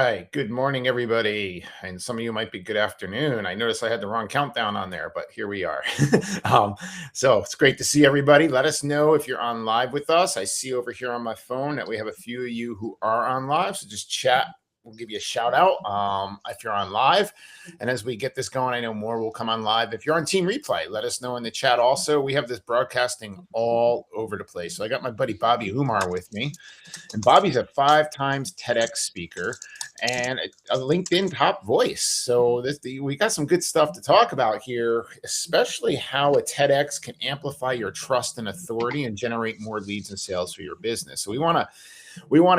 right. Good morning, everybody. And some of you might be good afternoon. I noticed I had the wrong countdown on there, but here we are. um, so it's great to see everybody. Let us know if you're on live with us. I see over here on my phone that we have a few of you who are on live. So just chat. We'll give you a shout out if you're on live. And as we get this going, I know more will come on live. If you're on Team Replay, let us know in the chat also. We have this broadcasting all over the place. So I got my buddy Bobby Umar with me. And Bobby's a 5 times TEDx speaker and a LinkedIn top voice. So we got some good stuff to talk about here, especially how a TEDx can amplify your trust and authority and generate more leads and sales for your business. So we want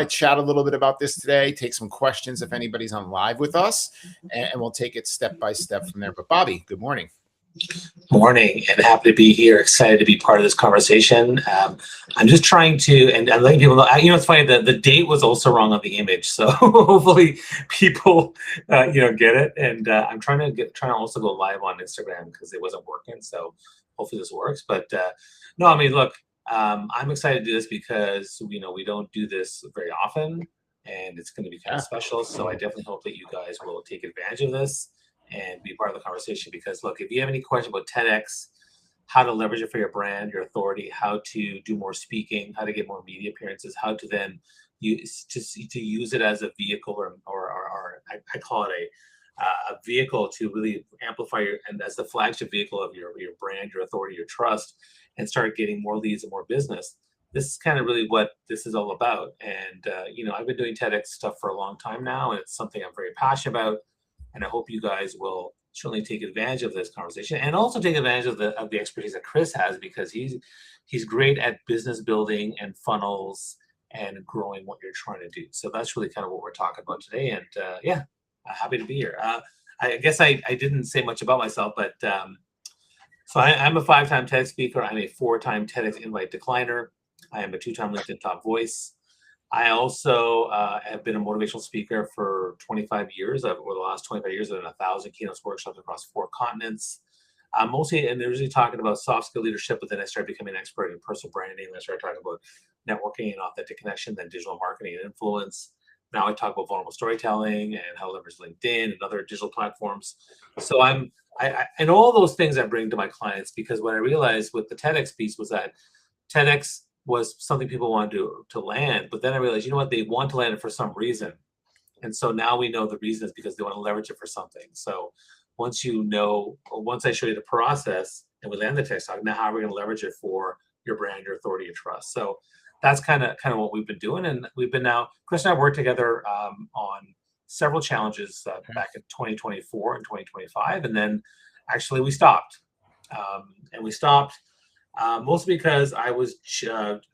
to chat a little bit about this today, take some questions if anybody's on live with us, and we'll take it step by step from there. But Bobby, good morning. Morning, and happy to be here. Excited to be part of this conversation. I'm just trying to, and I'm letting people know. It's funny that the date was also wrong on the image, so hopefully people, get it. And I'm trying to also go live on Instagram because it wasn't working. So hopefully this works. But no, I mean, look, I'm excited to do this because we don't do this very often, and it's going to be kind of special. So I definitely hope that you guys will take advantage of this and be part of the conversation. Because look, if you have any question about TEDx, how to leverage it for your brand, your authority, how to do more speaking, how to get more media appearances, how to then use it as a vehicle or I call it a vehicle to really amplify and as the flagship vehicle of your brand, your authority, your trust, and start getting more leads and more business. This is kind of really what this is all about. And I've been doing TEDx stuff for a long time now, and it's something I'm very passionate about. And I hope you guys will certainly take advantage of this conversation and also take advantage of the expertise that Chris has, because he's great at business building and funnels and growing what you're trying to do. So that's really kind of what we're talking about today. And happy to be here. I guess I didn't say much about myself, but so I'm a 5-time TEDx speaker. I'm a 4-time TEDx invite decliner. I am a 2-time LinkedIn top voice. I also have been a motivational speaker for 25 years. Over the last 25 years, I've done 1,000 keynotes workshops across 4 continents. Mostly, and they're usually talking about soft skill leadership, but then I started becoming an expert in personal branding. I started talking about networking and authentic connection, then digital marketing and influence. Now I talk about vulnerable storytelling and how to leverage LinkedIn and other digital platforms. So and all those things I bring to my clients, because what I realized with the TEDx piece was that TEDx was something people wanted to land, but then I realized, they want to land it for some reason. And so now we know the reason is because they want to leverage it for something. So once I show you the process and we land the TEDx talk, now how are we going to leverage it for your brand, your authority, your trust? So that's kind of what we've been doing. And Chris and I worked together on several challenges back in 2024 and 2025. And then actually we stopped. Mostly because I was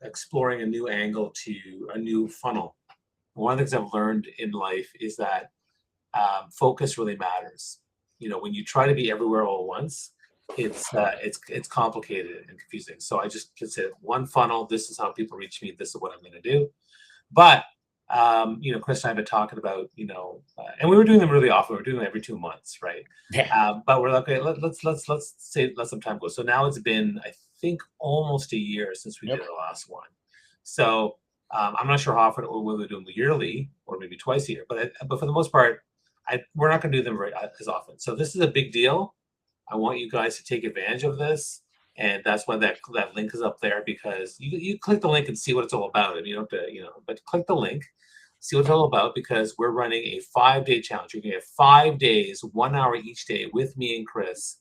exploring a new angle to a new funnel. One of the things I've learned in life is that focus really matters. When you try to be everywhere all at once, it's complicated and confusing. So I just said one funnel. This is how people reach me. This is what I'm going to do. But Chris and I have been talking about, and we were doing them really often. We were doing them every 2 months, right? Yeah. But we're like, okay, let's let some time go. So now it's been, I think, almost a year since we did our last one. So I'm not sure how often we'll do them yearly or maybe twice a year, but for the most part, we're not going to do them as often. So this is a big deal. I want you guys to take advantage of this. And that's why that link is up there, because you click the link and see what it's all about. And you don't have to, but click the link, see what it's all about, because we're running a 5-day challenge. You're going to have 5 days, 1 hour each day with me and Chris,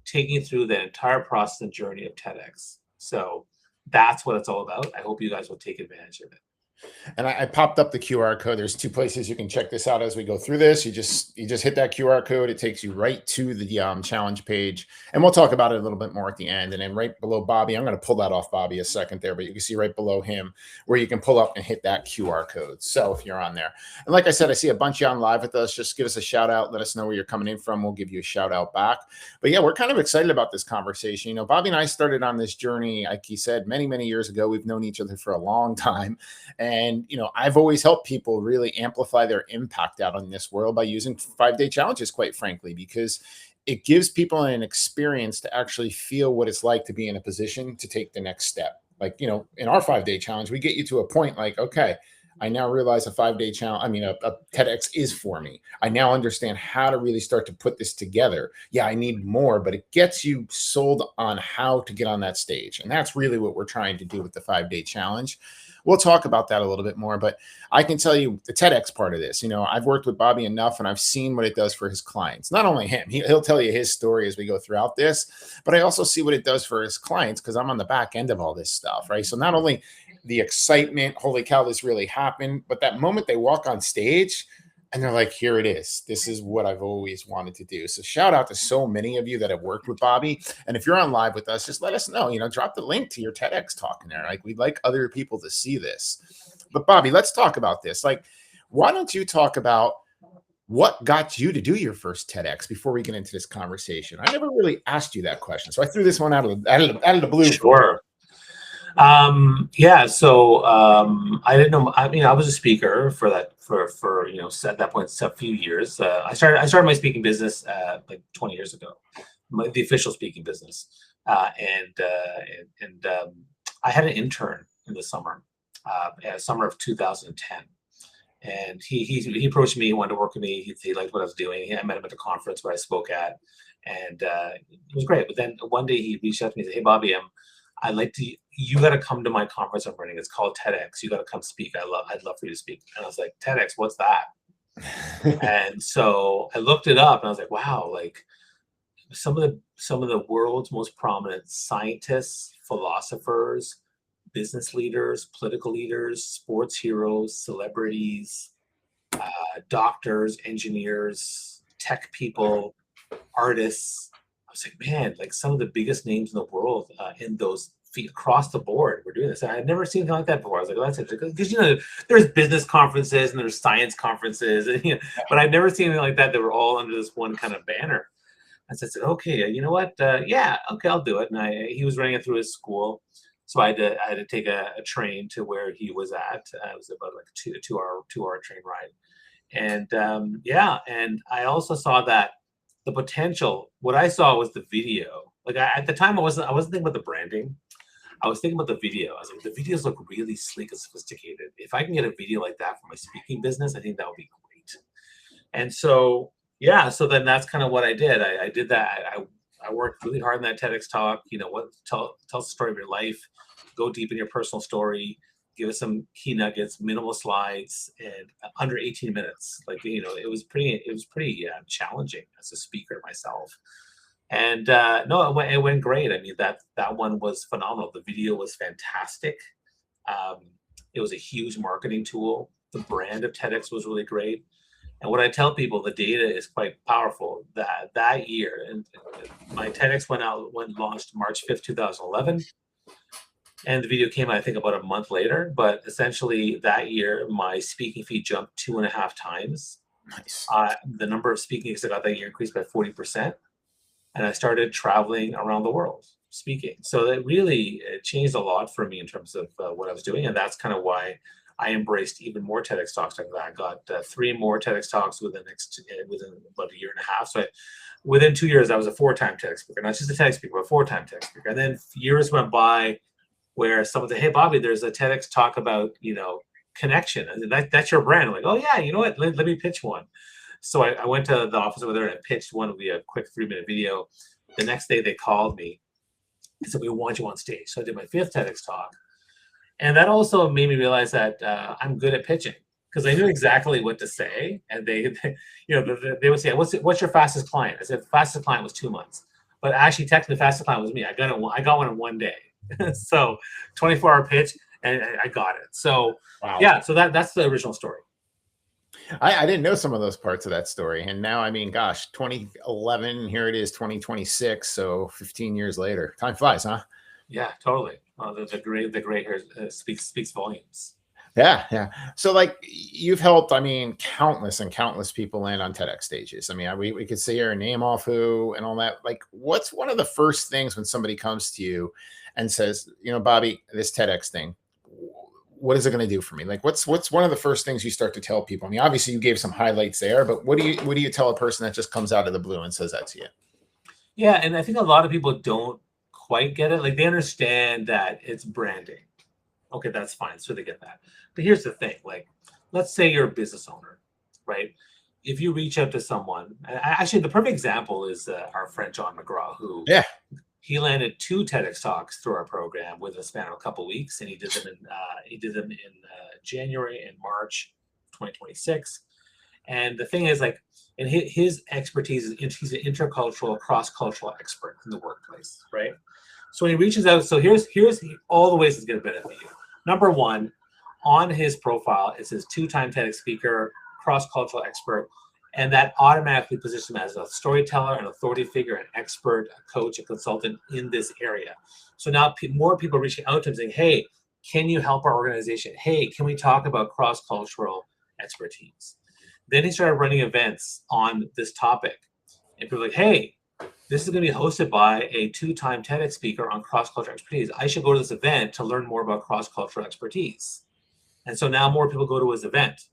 taking you through the entire process and journey of TEDx. So that's what it's all about. I hope you guys will take advantage of it. And I popped up the QR code. There's 2 places you can check this out as we go through this. You just hit that QR code. It takes you right to the challenge page. And we'll talk about it a little bit more at the end. And then right below Bobby, I'm going to pull that off Bobby a second there, but you can see right below him where you can pull up and hit that QR code. So if you're on there. And like I said, I see a bunch of you on live with us. Just give us a shout out. Let us know where you're coming in from. We'll give you a shout out back. But yeah, we're kind of excited about this conversation. Bobby and I started on this journey, like he said, many, many years ago. We've known each other for a long time. And I've always helped people really amplify their impact out in this world by using 5-day challenges, quite frankly, because it gives people an experience to actually feel what it's like to be in a position to take the next step. Like, in our 5-day challenge, we get you to a point like, okay, I now realize a 5-day challenge, I mean, a TEDx is for me. I now understand how to really start to put this together. Yeah, I need more, but it gets you sold on how to get on that stage. And that's really what we're trying to do with the 5-day challenge. We'll talk about that a little bit more, but I can tell you the TEDx part of this. I've worked with Bobby enough and I've seen what it does for his clients. Not only him, he'll tell you his story as we go throughout this, but I also see what it does for his clients because I'm on the back end of all this stuff, right? So not only the excitement, holy cow, this really happened, but that moment they walk on stage and they're like, here it is. This is what I've always wanted to do. So shout out to so many of you that have worked with Bobby. And if you're on live with us, just let us know, drop the link to your TEDx talk in there. Like, we'd like other people to see this. But Bobby, let's talk about this. Like, why don't you talk about what got you to do your first TEDx before we get into this conversation? I never really asked you that question. So I threw this one out of the blue. Sure. I didn't know. I mean, I was a speaker for at that point, a few years. I started my speaking business like 20 years ago, the official speaking business, and I had an intern in the summer, summer of 2010, and he approached me. He wanted to work with me. He liked what I was doing. I met him at the conference where I spoke at, and it was great. But then one day he reached out to me and said, "Hey, Bobby, you got to come to my conference I'm running. It's called TEDx. You got to come speak. I'd love for you to speak." And I was like, TEDx, what's that? And so I looked it up and I was like, wow, like some of the world's most prominent scientists, philosophers, business leaders, political leaders, sports heroes, celebrities, doctors, engineers, tech people, artists. I was like, man, like some of the biggest names in the world in those across the board we're doing this. And I'd never seen anything like that before. I was like, well, that's interesting, because there's business conferences and there's science conferences, and but I'd never seen anything like that. They were all under this one kind of banner. And so I said, okay, you know what? Yeah, okay, I'll do it. And he was running it through his school, so I had to take a train to where he was at. It was about like a two-hour train ride, and and I also saw that the potential. What I saw was the video. Like at the time, I wasn't thinking about the branding. I was thinking about the video. I was like, the videos look really sleek and sophisticated. If I can get a video like that for my speaking business, I think that would be great. And so, so then that's kind of what I did. I did that. I worked really hard in that TEDx talk. Tell the story of your life, go deep in your personal story, give us some key nuggets, minimal slides, and under 18 minutes. Like, it was pretty challenging as a speaker myself. And no, it went great. I mean, that one was phenomenal. The video was fantastic. It was a huge marketing tool. The brand of TEDx was really great. And what I tell people, the data is quite powerful. That year, and my TEDx launched March 5th, 2011. And the video came out, I think, about a month later. But essentially, that year, my speaking fee jumped 2.5 times. Nice. The number of speaking gigs I got that year increased by 40%. And I started traveling around the world speaking. So it really changed a lot for me in terms of what I was doing. And that's kind of why I embraced even more TEDx talks. I got 3 more TEDx talks within about a year and a half. So within 2 years, I was a 4-time TEDx speaker, not just a TEDx speaker, but a 4-time TEDx speaker. And then years went by where someone said, "Hey, Bobby, there's a TEDx talk about, connection. And that's your brand." I'm like, "Oh yeah, you know what? Let me pitch one." So I went to the office over there and I pitched one of a quick 3-minute video. The next day they called me and said, "We want you on stage." So I did my 5th TEDx talk. And that also made me realize that I'm good at pitching, because I knew exactly what to say. And they would say, what's your fastest client? I said, fastest client was 2 months. But actually, technically, the fastest client was me. I got one in 1 day. So 24-hour pitch, and I got it. So, wow. Yeah, so that's the original story. I didn't know some of those parts of that story. And now, I mean, gosh, 2011, here it is, 2026. So 15 years later. Time flies, huh? Yeah, totally. The gray hair speaks volumes. Yeah. So like, you've helped, I mean, countless and countless people land on TEDx stages. I mean, we could say your name off who and all that. Like, what's one of the first things when somebody comes to you and says, "Bobby, this TEDx thing, what is it going to do for me?" Like, what's one of the first things you start to tell people? I mean, obviously you gave some highlights there, but what do you tell a person that just comes out of the blue and says that to you? Yeah, and I think a lot of people don't quite get it. Like, they understand that it's branding, Okay, that's fine. So they get that. But here's the thing, like, let's say you're a business owner, right? If you reach out to someone, actually, the perfect example is our friend John McGraw, who Yeah. he landed 2 TEDx talks through our program within a span of a couple of weeks, and he did them in January and March 2026. And the thing is, like, and his expertise is he's an intercultural, cross-cultural expert in the workplace, right? So when he reaches out, so here's all the ways it's going to benefit you. Number one, on his profile, it says 2-time TEDx speaker, cross-cultural expert, and that automatically positions him as a storyteller, an authority figure, an expert, a coach, a consultant in this area. So now more people are reaching out to him saying, hey, can you help our organization? Hey, can we talk about cross-cultural expertise? Then he started running events on this topic. And people are like, hey, this is going to be hosted by a 2-time TEDx speaker on cross-cultural expertise. I should go to this event to learn more about cross-cultural expertise. And so now more people go to his event.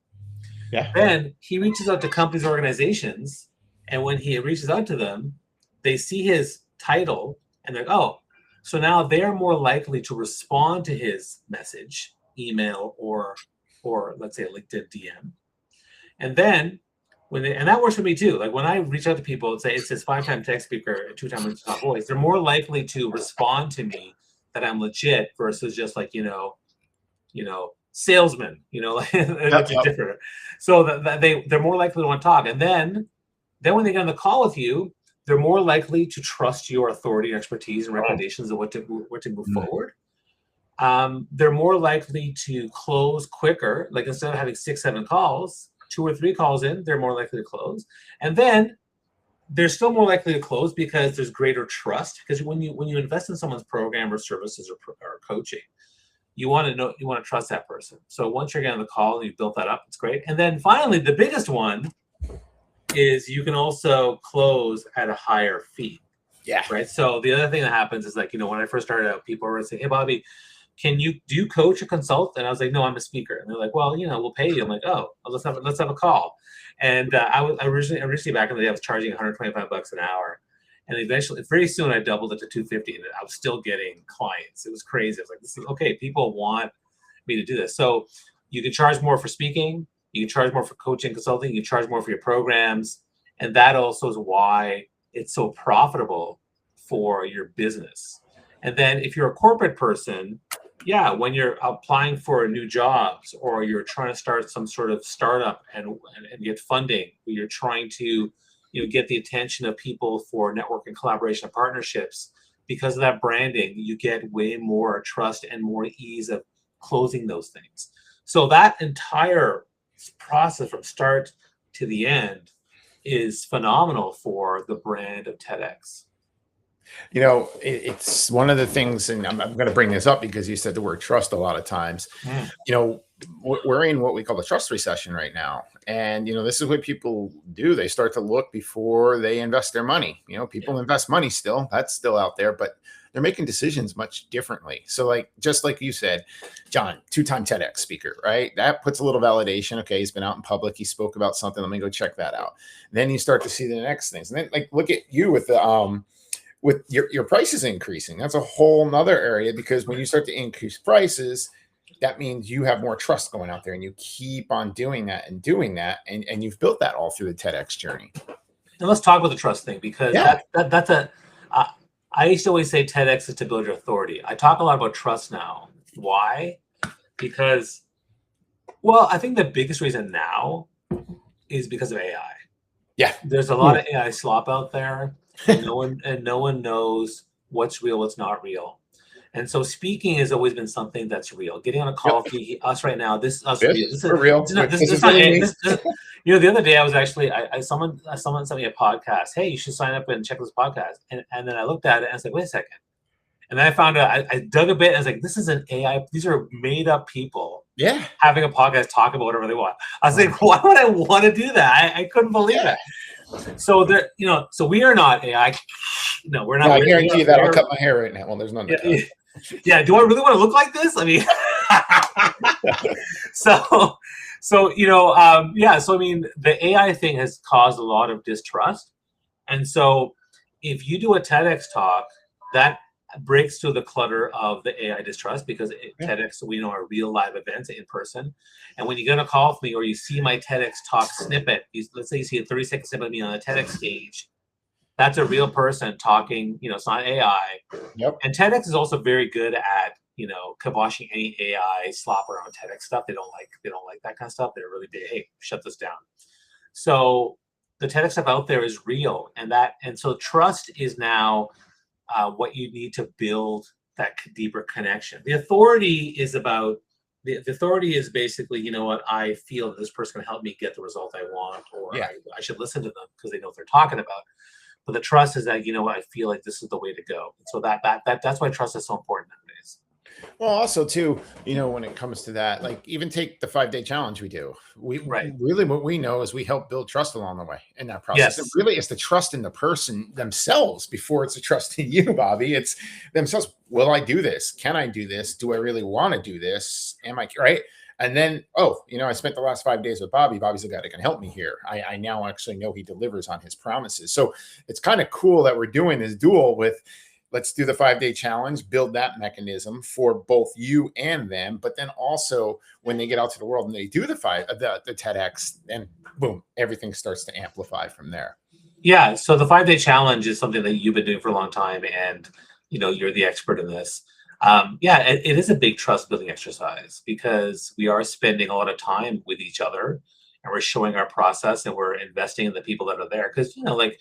Yeah. Then he reaches out to companies, organizations, and when he reaches out to them, they see his title and they're like, oh, so now they're more likely to respond to his message, email, or let's say a LinkedIn DM. And then and that works for me too. Like when I reach out to people and say it says 5-time TEDx speaker, 2-time top voice, they're more likely to respond to me that I'm legit versus just like, salesman, which is different. So that they're more likely to want to talk. And then when they get on the call with you, they're more likely to trust your authority and expertise and recommendations of what to move forward. They're more likely to close quicker. Like instead of having 6-7 calls, 2 or 3 calls in, they're more likely to close. And then they're still more likely to close because there's greater trust. Because when you invest in someone's program or services or coaching, you want to trust that person. So once you're getting the call and you've built that up, it's great. And then finally, the biggest one is you can also close at a higher fee. Yeah. Right. So the other thing that happens is like, when I first started out, people were saying, hey, Bobby, do you coach or consult? And I was like, no, I'm a speaker. And they're like, well, we'll pay you. I'm like, oh, let's have a call. And I originally back in the day, I was charging $125 an hour. And eventually, very soon, I doubled it to $250, and I was still getting clients. It was crazy. I was like, this is okay. People want me to do this. So you can charge more for speaking. You can charge more for coaching, consulting. You can charge more for your programs. And that also is why it's so profitable for your business. And then if you're a corporate person, yeah, when you're applying for new jobs or you're trying to start some sort of startup and get funding, you're trying to get the attention of people for network and collaboration and partnerships. Because of that branding, you get way more trust and more ease of closing those things. So that entire process from start to the end is phenomenal for the brand of TEDx. It's one of the things, and I'm going to bring this up because you said the word trust a lot of times. We're in what we call the trust recession right now. And, this is what people do. They start to look before they invest their money. People invest money still. That's still out there, but they're making decisions much differently. So just like you said, John, 2-time TEDx speaker, right? That puts a little validation. Okay, he's been out in public. He spoke about something. Let me go check that out. And then you start to see the next things. And then look at you with the, with your prices increasing. That's a whole nother area, because when you start to increase prices, that means you have more trust going out there, and you keep on doing that, and you've built that all through the TEDx journey. And let's talk about the trust thing, because that's I used to always say TEDx is to build your authority. I talk a lot about trust now. Why? Because, I think the biggest reason now is because of AI. Yeah. There's a lot of AI slop out there. And no one knows what's real, what's not real. And so speaking has always been something that's real. Getting on a call with us right now, this is us real. This is real. The other day I was actually, someone sent me a podcast. Hey, you should sign up and check this podcast. And then I looked at it and I was like, wait a second. And then I found out, I dug a bit and I was like, this is an AI. These are made up people. Yeah. Having a podcast, talk about whatever they want. I was like, why would I want to do that? I couldn't believe it. So so we are not AI. No, we're not. I guarantee you that I'll cut my hair right now. Well, there's none to cut. Yeah. Do I really want to look like this? I mean, So I mean, the AI thing has caused a lot of distrust. And so if you do a TEDx talk, that breaks through the clutter of the AI distrust, because Yeah. TEDx, we know, are real live events in person. And when you get a call from me or you see my TEDx talk snippet, let's say you see a 30-second snippet of me on a TEDx stage, that's a real person talking. It's not AI. Yep. And TEDx is also very good at, kiboshing any AI slop around TEDx stuff. They don't like that kind of stuff. They're really big. Hey, shut this down. So the TEDx stuff out there is real, and so trust is now what you need to build that deeper connection. The authority is basically, I feel that this person can help me get the result I want, or Yeah. I should listen to them because they know what they're talking about. But the trust is that, I feel like this is the way to go. And so that's why trust is so important nowadays. Well, also too, when it comes to that, like even take the 5-day challenge we do. We Right. really what we know is we help build trust along the way in that process. It Yes. really is the trust in the person themselves before it's a trust in you, Bobby. It's themselves. Will I do this? Can I do this? Do I really want to do this? Am I right? And then, I spent the last 5 days with Bobby. Bobby's the guy that can help me here. I now actually know he delivers on his promises. So it's kind of cool that we're doing this dual with, let's do the 5-day challenge, build that mechanism for both you and them. But then also when they get out to the world and they do the TEDx, and boom, everything starts to amplify from there. Yeah. So the 5-day challenge is something that you've been doing for a long time, and you're the expert in this. Yeah, it is a big trust building exercise, because we are spending a lot of time with each other, and we're showing our process, and we're investing in the people that are there. Because like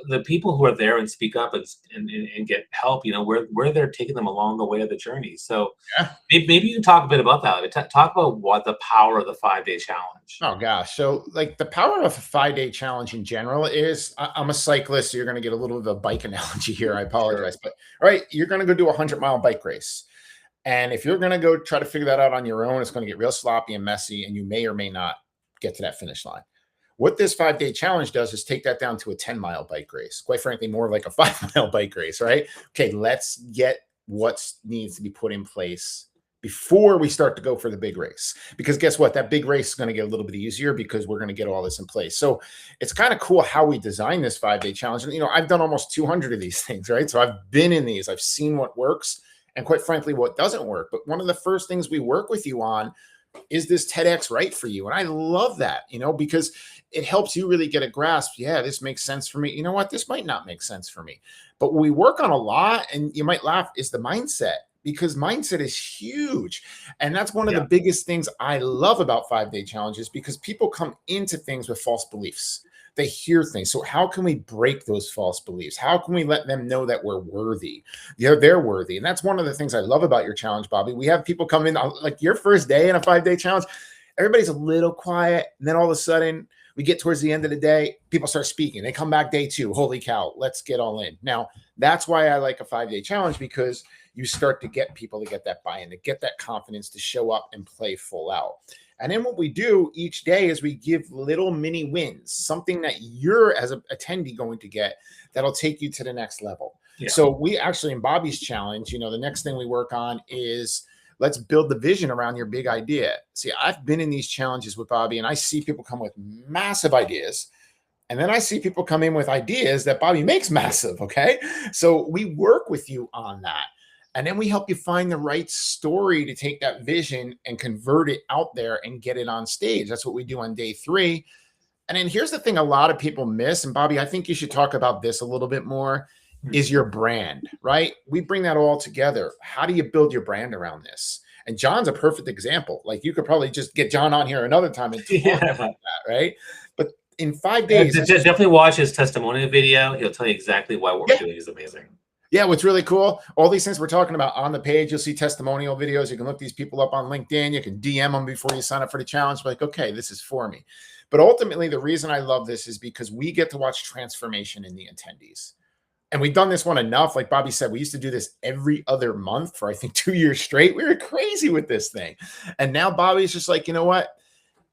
the people who are there and speak up and get help, we're there taking them along the way of the journey. So Yeah. maybe you can talk a bit about that. Talk about what the power of the 5-day challenge. Oh gosh. So like the power of a 5-day challenge in general is, I'm a cyclist, so you're going to get a little bit of a bike analogy here. I apologize, Sure. but all right, you're going to go do a 100-mile bike race. And if you're going to go try to figure that out on your own, it's going to get real sloppy and messy, and you may or may not get to that finish line. What this 5-day challenge does is take that down to a 10-mile bike race. Quite frankly, more like a 5-mile bike race, right? Okay, let's get what needs to be put in place before we start to go for the big race. Because guess what? That big race is going to get a little bit easier because we're going to get all this in place. So it's kind of cool how we design this 5-day challenge. And, I've done almost 200 of these things, right? So I've been in these. I've seen what works and, quite frankly, what doesn't work. But one of the first things we work with you on is this TEDx right for you? And I love that, because it helps you really get a grasp. Yeah, this makes sense for me. You know what? This might not make sense for me. But what we work on a lot, and you might laugh, is the mindset, because mindset is huge. And that's one of the biggest things I love about 5-day challenges, because people come into things with false beliefs. They hear things. So how can we break those false beliefs? How can we let them know that we're worthy? They're worthy. And that's one of the things I love about your challenge, Bobby. We have people come in, like your first day in a 5-day challenge, everybody's a little quiet. And then all of a sudden we get towards the end of the day, people start speaking. They come back day 2. Holy cow, let's get all in. Now, that's why I like a 5-day challenge, because you start to get people to get that buy-in, to get that confidence to show up and play full out. And then what we do each day is we give little mini wins, something that you're as an attendee going to get that'll take you to the next level. Yeah. So we actually, in Bobby's challenge, the next thing we work on is, let's build the vision around your big idea. See, I've been in these challenges with Bobby, and I see people come with massive ideas. And then I see people come in with ideas that Bobby makes massive. Okay. So we work with you on that. And then we help you find the right story to take that vision and convert it out there and get it on stage. That's what we do on day 3. And then here's the thing a lot of people miss. And Bobby, I think you should talk about this a little bit more, is your brand, right? We bring that all together. How do you build your brand around this? And John's a perfect example. Like, you could probably just get John on here another time and talk about that, right? But in 5 days, definitely watch his testimonial video. He'll tell you exactly why what we're doing is amazing. Yeah, what's really cool, all these things we're talking about on the page, you'll see testimonial videos. You can look these people up on LinkedIn. You can DM them before you sign up for the challenge. Like, okay, this is for me. But ultimately, the reason I love this is because we get to watch transformation in the attendees. And we've done this one enough. Like Bobby said, we used to do this every other month for, I think, 2 years straight. We were crazy with this thing. And now Bobby's just like, you know what?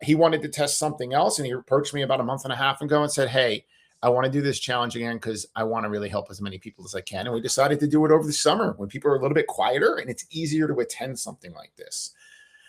He wanted to test something else. And he approached me about a month and a half ago and said, hey, I want to do this challenge again because I want to really help as many people as I can. And we decided to do it over the summer when people are a little bit quieter and it's easier to attend something like this.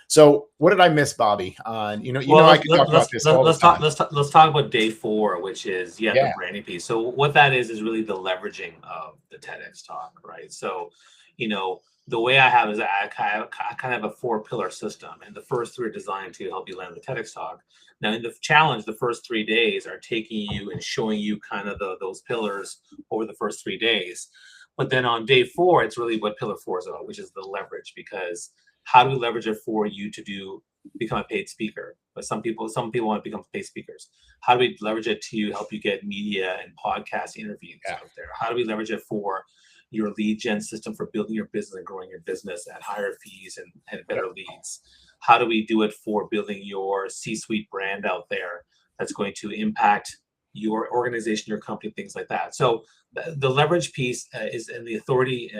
So what did I miss, Bobby? I can talk about this all the time. Let's talk about day 4, which is the branding piece. So what that is really the leveraging of the TEDx talk, right? So the way I have is I kind of have a 4-pillar system, and the first 3 are designed to help you land the TEDx talk. Now, in the challenge, the first 3 days are taking you and showing you kind of those pillars over the first 3 days. But then on day 4, it's really what pillar 4 is about, which is the leverage. Because how do we leverage it for you to become a paid speaker? But some people want to become paid speakers. How do we leverage it to help you get media and podcast interviews out there? How do we leverage it for your lead gen system for building your business and growing your business at higher fees and better leads? How do we do it for building your C-suite brand out there that's going to impact your organization, your company, things like that? So the leverage piece is, and the authority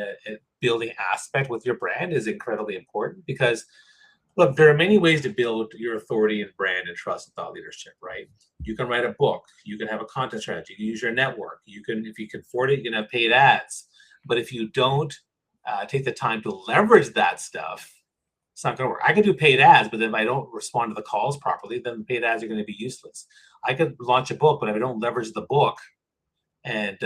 building aspect with your brand is incredibly important, because look, there are many ways to build your authority and brand and trust and thought leadership, right? You can write a book, you can have a content strategy, you can use your network, you can, if you can afford it, you can have paid ads. But if you don't take the time to leverage that stuff, it's not going to work. I can do paid ads, but then if I don't respond to the calls properly, then the paid ads are going to be useless. I could launch a book, but if I don't leverage the book and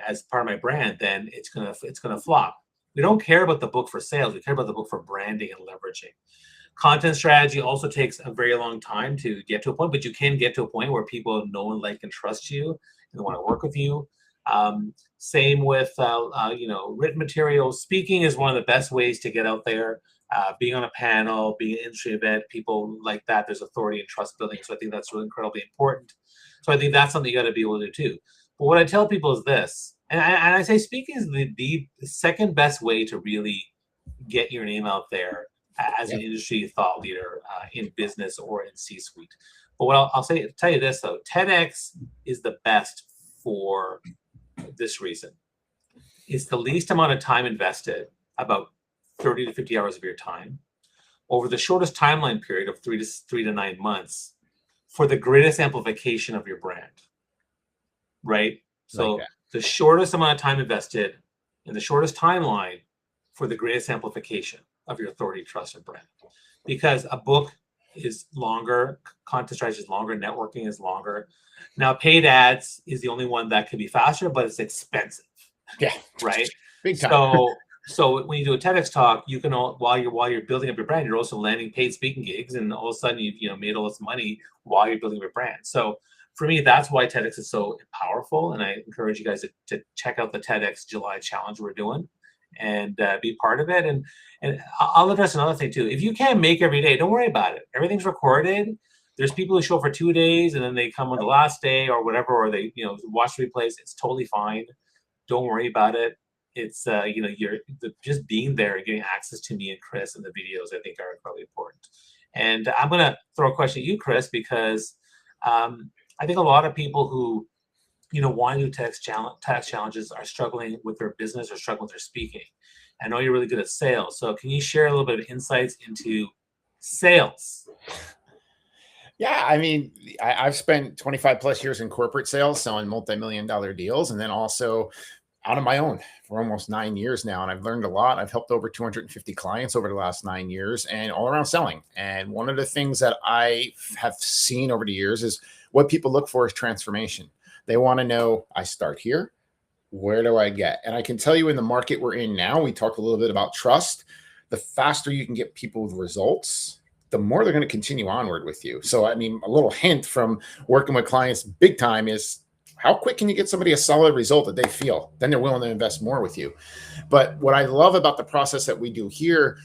as part of my brand, then it's gonna flop. We don't care about the book for sales. We care about the book for branding and leveraging. Content strategy also takes a very long time to get to a point, but you can get to a point where people know and like and trust you and want to work with you. Same with written material. Speaking is one of the best ways to get out there. Being on a panel, being an industry event, people like that. There's authority and trust building. So I think that's really incredibly important. So I think that's something you got to be able to do too. But what I tell people is this, and I say speaking is the second best way to really get your name out there as an industry thought leader in business or in C-suite. But what I'll tell you this though, TEDx is the best for this reason. It's the least amount of time invested, about 30 to 50 hours of your time, over the shortest timeline period of 3 to 9 months, for the greatest amplification of your brand. Right? So like the shortest amount of time invested in the shortest timeline for the greatest amplification of your authority, trust, and brand. Because a book is longer, content strategy is longer, networking is longer. Now, paid ads is the only one that can be faster, but it's expensive. Yeah. Right? Big time. So when you do a TEDx talk, you can while you're building up your brand, you're also landing paid speaking gigs, and all of a sudden you've made all this money while you're building your brand. So for me, that's why TEDx is so powerful, and I encourage you guys to check out the TEDx July challenge we're doing and be part of it. And I'll address another thing too. If you can't make every day, don't worry about it. Everything's recorded. There's people who show up for 2 days and then they come on the last day or whatever, or they watch replays. It's totally fine. Don't worry about it. It's you're just being there and getting access to me and Chris and the videos, I think, are incredibly important. And I'm gonna throw a question at you, Chris, because I think a lot of people who want to do TEDx challenges are struggling with their business or struggling with their speaking. I know you're really good at sales, so can you share a little bit of insights into sales? Yeah, I mean, I've spent 25 plus years in corporate sales, selling multi-million-dollar deals, and then also out on my own for almost 9 years now. And I've learned a lot. I've helped over 250 clients over the last 9 years and all around selling. And one of the things that I have seen over the years is what people look for is transformation. They want to know, I start here, where do I get? And I can tell you in the market we're in now, we talked a little bit about trust. The faster you can get people with results, the more they're going to continue onward with you. So, I mean, a little hint from working with clients big time is how quick can you get somebody a solid result that they feel? Then they're willing to invest more with you. But what I love about the process that we do here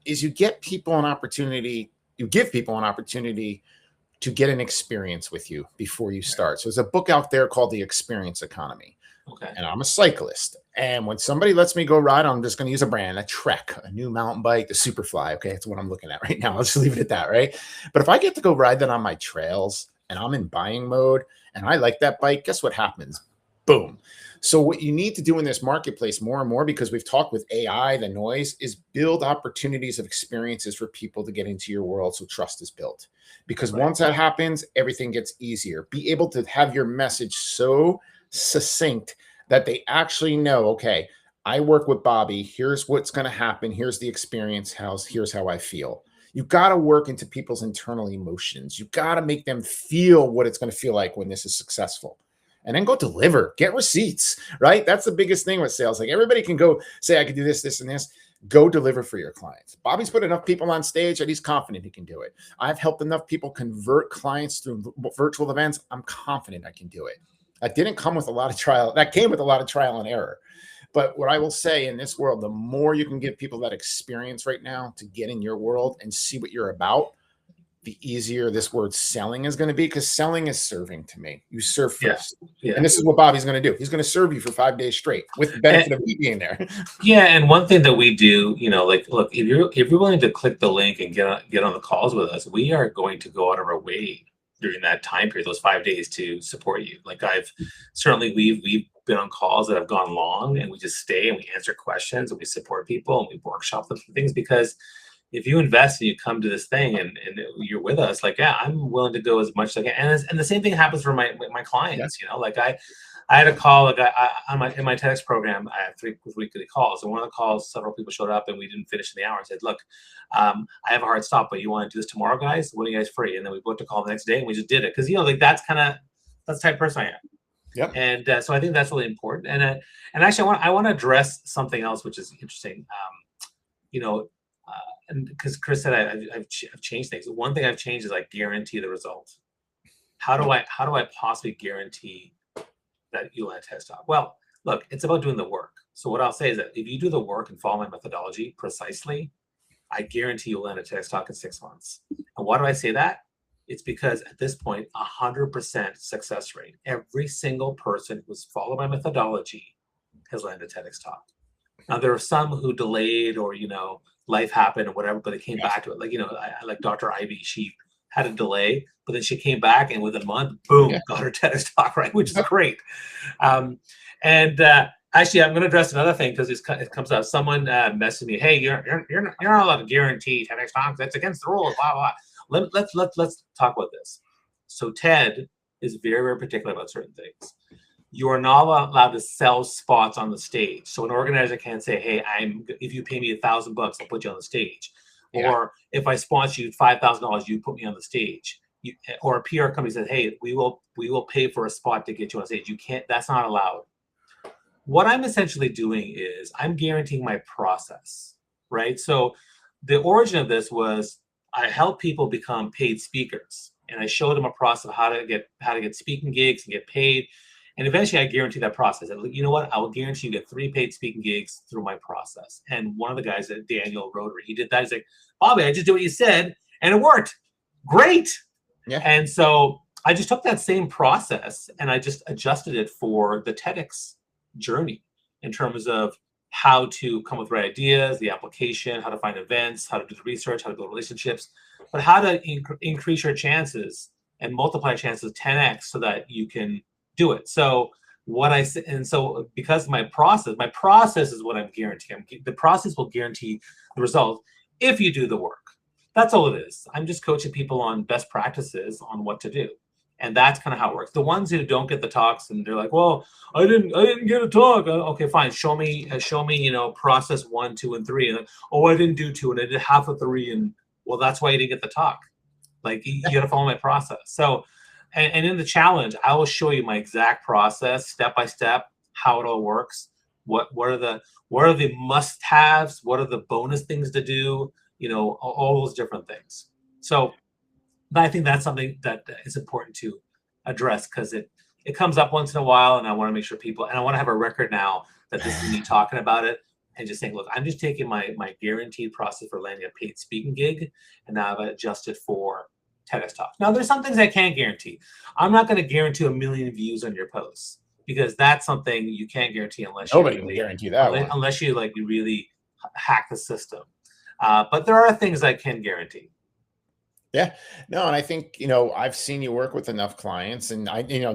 is you give people an opportunity to get an experience with you before you start. So there's a book out there called The Experience Economy. Okay. And I'm a cyclist. And when somebody lets me go ride, I'm just going to use a brand, a Trek, a new mountain bike, the Superfly. Okay. That's what I'm looking at right now. Let's just leave it at that. Right. But if I get to go ride that on my trails and I'm in buying mode and I like that bike, guess what happens? Boom. So what you need to do in this marketplace more and more, because we've talked with AI, the noise, is build opportunities of experiences for people to get into your world so trust is built. Because once that happens, everything gets easier. Be able to have your message so succinct that they actually know, okay, I work with Bobby. Here's what's going to happen. Here's the experience. Here's how I feel. You got to work into people's internal emotions. You got to make them feel what it's going to feel like when this is successful. and then go deliver, get receipts, right? That's the biggest thing with sales. Like everybody can go say, I can do this, this, and this. Go deliver for your clients. Bobby's put enough people on stage that he's confident he can do it. I've helped enough people convert clients through virtual events. I'm confident I can do it. That didn't come with a lot of trial. That came with a lot of trial and error. But what I will say in this world, the more you can give people that experience right now to get in your world and see what you're about, the easier this word selling is going to be, because selling is serving to me. You serve first. Yeah. And this is what Bobby's going to do. He's going to serve you for 5 days straight with the benefit of me being there. Yeah, and one thing that we do, like, look, if you're willing to click the link and get on the calls with us, we are going to go out of our way during that time period, those 5 days, to support you. Like we've been on calls that have gone long, and we just stay and we answer questions and we support people and we workshop them things, because if you invest and you come to this thing and you're with us, like, yeah, I'm willing to go as much as I can. And the same thing happens for my clients, like I had a call, like in my TEDx program, I have 3 weekly calls, and one of the calls, several people showed up and we didn't finish in the hour. I said, look, I have a hard stop, but you want to do this tomorrow, guys? When are you guys free? And then we booked a call the next day and we just did it. Cause like that's the type of person I am. Yep. And so I think that's really important. And actually I want to address something else, which is interesting. And because Chris said I've changed things. One thing I've changed is I guarantee the result. How do I possibly guarantee that you'll land a TED Talk? Well, look, it's about doing the work. So what I'll say is that if you do the work and follow my methodology precisely, I guarantee you'll land a TED Talk in 6 months. And why do I say that? It's because at this point, 100% success rate. Every single person who's followed my methodology has landed a TEDx Talk. Now, there are some who delayed or, life happened or whatever, but they came back to it. Like, I like Dr. Ivy, she had a delay, but then she came back and within a month, boom, got her TEDx Talk, right? Which is great. Actually, I'm going to address another thing because it comes up. Someone messaged me, hey, you're not allowed to guarantee TEDx Talks. That's against the rules, blah, blah. Let's talk about this. So TED is very, very particular about certain things. You are not allowed to sell spots on the stage. So an organizer can't say, hey, if you pay me $1,000, I'll put you on the stage. Yeah. Or if I sponsor you $5,000, you put me on the stage. Or a PR company says, hey, we will pay for a spot to get you on stage. You can't, that's not allowed. What I'm essentially doing is I'm guaranteeing my process, right? So the origin of this was I help people become paid speakers, and I showed them a process of how to get speaking gigs and get paid. And eventually I guarantee that process. And you know what? I will guarantee you get 3 paid speaking gigs through my process. And one of the guys, Daniel Rotary, he did that. He's like, Bobby, I just did what you said and it worked. Great. Yeah. And so I just took that same process and I just adjusted it for the TEDx journey in terms of how to come with right ideas, the application, how to find events, how to do the research, how to build relationships, but how to increase your chances and multiply your chances 10x so that you can do it. So so because my process is what I'm guaranteeing. The process will guarantee the result if you do the work. That's all it is. I'm just coaching people on best practices on what to do. And that's kind of how it works. The ones who don't get the talks and they're like, well, I didn't get a talk. Okay, fine. Show me, process 1, 2, and 3. And like, oh, I didn't do 2 and I did half of 3. And well, that's why you didn't get the talk. Like you got to follow my process. So, and in the challenge, I will show you my exact process, step by step, how it all works. What are the must-haves? What are the bonus things to do? All those different things. So I think that's something that is important to address because it comes up once in a while, and I want to make sure people, and I want to have a record now that this is me talking about it and just saying, look, I'm just taking my guaranteed process for landing a paid speaking gig, and now I've adjusted for TEDx Talk. Now, there's some things I can't guarantee. I'm not going to guarantee 1 million views on your posts because that's something you can't guarantee unless nobody can guarantee that unless you really hack the system. But there are things I can guarantee. Yeah, no, and I think I've seen you work with enough clients, and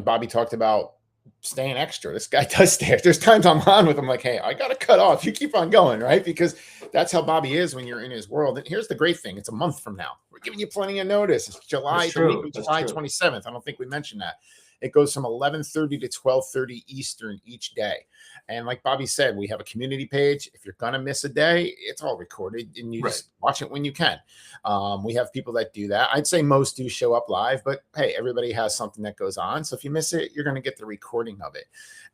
Bobby talked about staying extra. This guy does stay. There's times I'm on with him like, hey, I got to cut off. You keep on going, right? Because that's how Bobby is when you're in his world. And here's the great thing. It's a month from now. We're giving you plenty of notice. It's July 27th. I don't think we mentioned that. It goes from 11:30 to 12:30 Eastern each day. And like Bobby said, we have a community page. If you're going to miss a day, it's all recorded and you just watch it when you can. We have people that do that. I'd say most do show up live, but hey, everybody has something that goes on. So if you miss it, you're going to get the recording of it.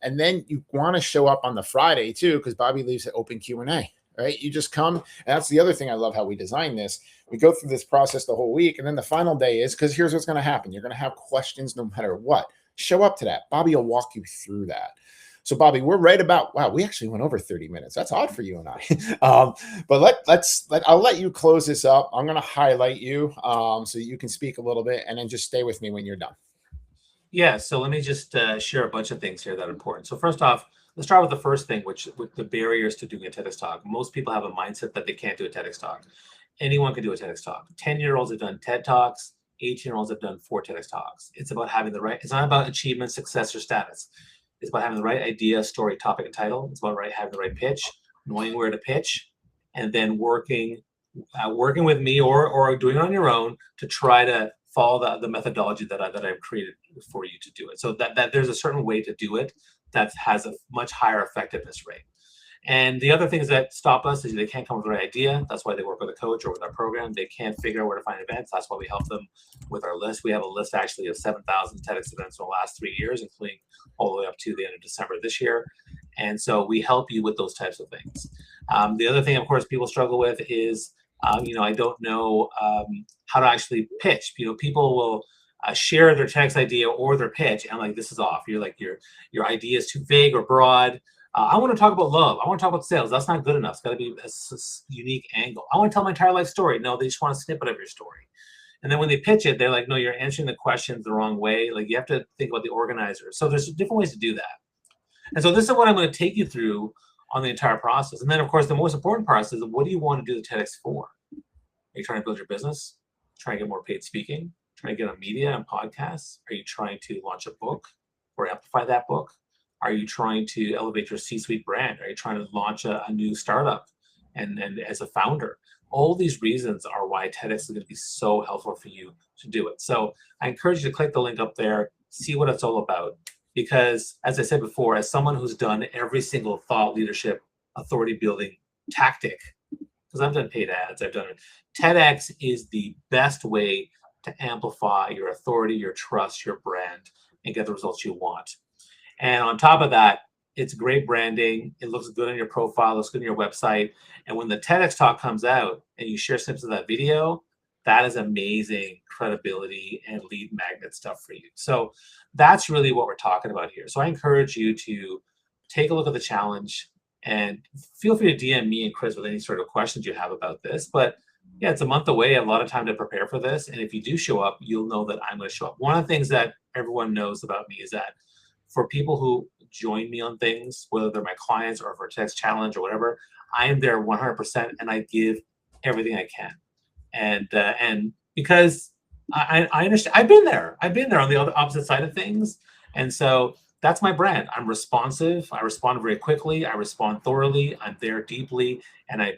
And then you want to show up on the Friday too, because Bobby leaves an open Q&A. Right? You just come. And that's the other thing I love how we design this. We go through this process the whole week. And then the final day is, because here's what's going to happen. You're going to have questions no matter what. Show up to that. Bobby will walk you through that. So Bobby, we're right about, wow, we actually went over 30 minutes. That's odd for you and I. But I'll let you close this up. I'm going to highlight you so you can speak a little bit, and then just stay with me when you're done. Yeah. So let me just share a bunch of things here that are important. So first off, let's start with the first thing, which with the barriers to doing a TEDx talk. Most people have a mindset that they can't do a TEDx talk. Anyone can do a TEDx talk. 10-year-olds have done TED Talks. 18-year-olds have done 4 TEDx Talks. It's about having the right, it's not about achievement, success, or status. It's about having the right idea, story, topic, and title. It's about having the right pitch, knowing where to pitch, and then working with me or doing it on your own to try to follow the methodology that I've created for you to do it. So that there's a certain way to do it that has a much higher effectiveness rate. And the other things that stop us is they can't come up with the right idea. That's why they work with a coach or with our program. They can't figure out where to find events. That's why we help them with our list. We have a list actually of 7,000 TEDx events in the last 3 years, including all the way up to the end of December this year. And so we help you with those types of things. The other thing, of course, people struggle with is, I don't know how to actually pitch. People will share their TEDx idea or their pitch, and like, this is off. You're like, your idea is too vague or broad. I want to talk about love. I want to talk about sales. That's not good enough. It's got to be a unique angle. I want to tell my entire life story. No, they just want a snippet of your story. And then when they pitch it, they're like, no, you're answering the questions the wrong way. Like, you have to think about the organizer. So there's different ways to do that. And so this is what I'm going to take you through on the entire process. And then, of course, the most important part is, what do you want to do the TEDx for? Are you trying to build your business? Trying to get more paid speaking? Trying to get on media and podcasts? Are you trying to launch a book or amplify that book? Are you trying to elevate your C-suite brand? Are you trying to launch a new startup and as a founder? All these reasons are why TEDx is going to be so helpful for you to do it. So I encourage you to click the link up there, see what it's all about. Because as I said before, as someone who's done every single thought leadership, authority building tactic, because I've done paid ads, I've done it. TEDx is the best way to amplify your authority, your trust, your brand, and get the results you want. And on top of that, it's great branding. It looks good on your profile, looks good on your website. And when the TEDx talk comes out and you share snippets of that video, that is amazing credibility and lead magnet stuff for you. So that's really what we're talking about here. So I encourage you to take a look at the challenge and feel free to DM me and Chris with any sort of questions you have about this. But yeah, it's a month away, a lot of time to prepare for this. And if you do show up, you'll know that I'm going to show up. One of the things that everyone knows about me is that for people who join me on things, whether they're my clients or for a TEDx challenge or whatever, I am there 100% and I give everything I can. And because I understand, I've been there on the other opposite side of things. And so that's my brand. I'm responsive. I respond very quickly. I respond thoroughly. I'm there deeply. And I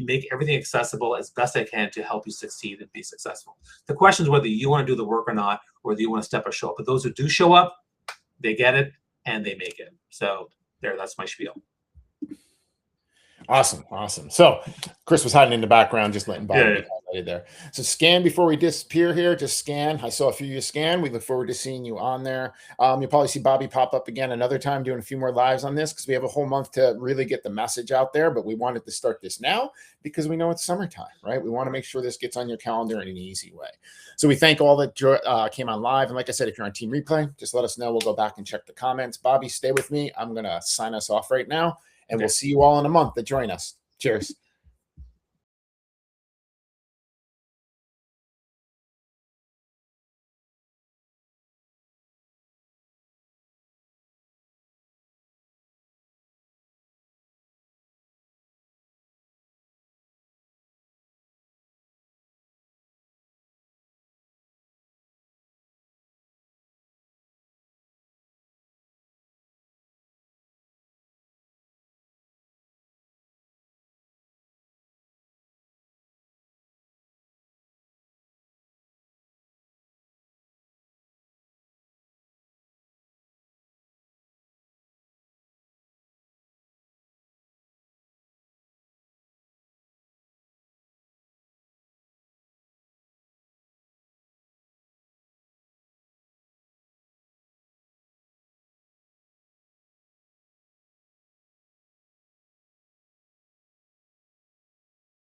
make everything accessible as best I can to help you succeed and be successful. The question is whether you want to do the work or not, or whether you want to step or show up. But those who do show up, they get it and they make it. So that's my spiel. Awesome. So Chris was hiding in the background, just letting Bobby be highlighted there. So scan before we disappear here. Just scan. I saw a few of you scan. We look forward to seeing you on there. You'll probably see Bobby pop up again another time, doing a few more lives on this, because we have a whole month to really get the message out there. But we wanted to start this now because we know it's summertime, right? We want to make sure this gets on your calendar in an easy way. So we thank all that came on live. And like I said, if you're on Team Replay, just let us know. We'll go back and check the comments. Bobby, stay with me. I'm going to sign us off right now. And we'll see you all in a month to join us. Cheers.